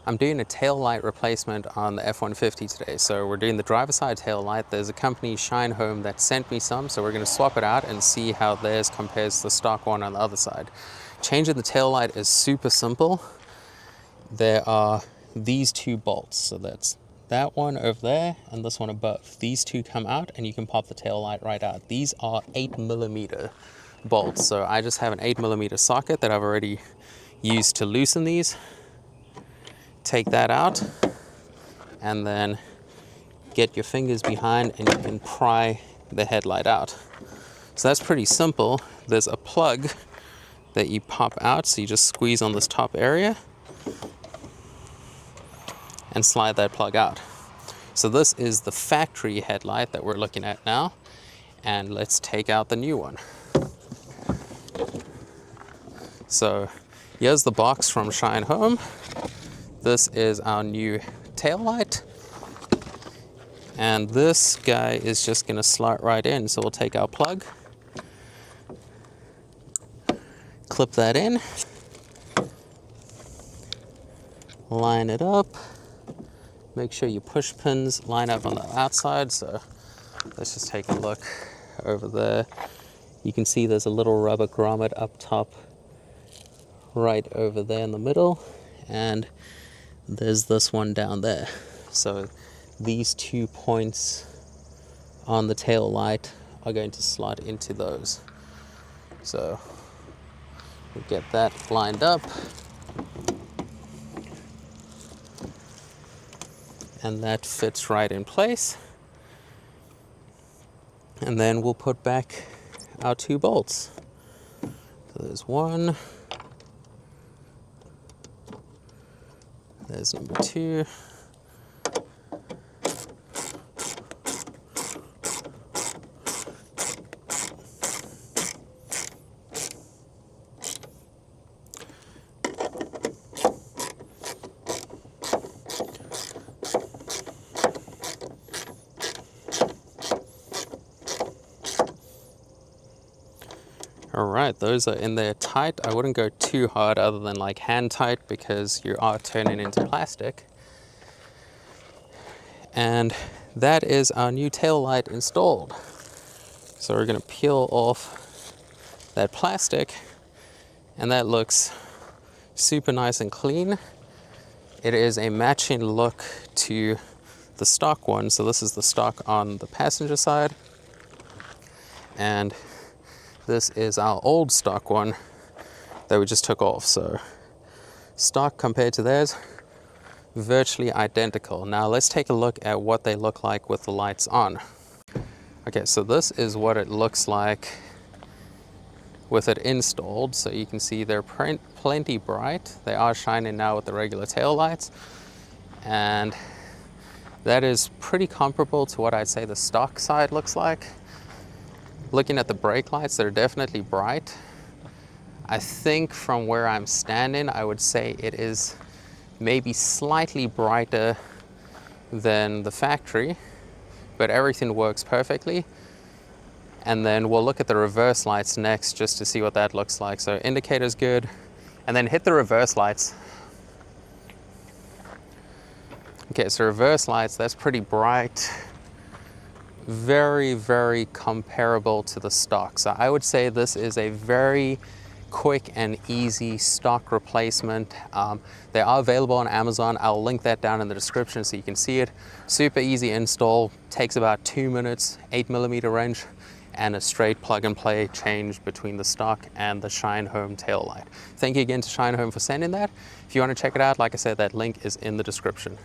I'm doing a tail light replacement on the F-150 today. So we're doing the driver's side tail light. There's a company, SHINEHOME, that sent me some, so we're going to swap it out and see how theirs compares to the stock one on the other side. Changing the tail light is super simple. There are these two bolts, so that's that one over there and this one above. These two come out and you can pop the tail light right out. These are 8mm bolts, so I just have an 8mm socket that I've already used to loosen these. Take that out and then get your fingers behind and you can pry the headlight out. So that's pretty simple. There's a plug that you pop out, so you just squeeze on this top area and slide that plug out. So this is the factory headlight that we're looking at now, and let's take out the new one. So here's the box from SHINEHOME. This is our new tail light, and this guy is just going to slot right in. So we'll take our plug, clip that in, line it up. Make sure your push pins line up on the outside. So let's just take a look over there. You can see there's a little rubber grommet up top right over there in the middle, and there's this one down there. So these 2 points on the tail light are going to slot into those. So we'll get that lined up. And that fits right in place. And then we'll put back our 2 bolts. So there's one. There's number 2. All right, those are in there tight. I wouldn't go too hard other than like hand tight because you are turning into plastic. And that is our new tail light installed. So we're gonna peel off that plastic, and that looks super nice and clean. It is a matching look to the stock one. So this is the stock on the passenger side, and this is our old stock one that we just took off. So stock compared to theirs, virtually identical. Now let's take a look at what they look like with the lights on. Okay, so this is what it looks like with it installed. So you can see they're plenty bright. They are shining now with the regular tail lights, and that is pretty comparable to what I'd say the stock side looks like. Looking at the brake lights, they're definitely bright. I think from where I'm standing, I would say it is maybe slightly brighter than the factory, but everything works perfectly. And then we'll look at the reverse lights next just to see what that looks like. So indicator's good, and then hit the reverse lights. Okay, so reverse lights, that's pretty bright. Very, very comparable to the stock. So I would say this is a very quick and easy stock replacement. They are available on Amazon. I'll link that down in the description so you can see it. Super easy install, takes about 2 minutes, 8mm wrench, and a straight plug and play change between the stock and the SHINEHOME tail light. Thank you again to SHINEHOME for sending that. If you want to check it out, like I said, that link is in the description.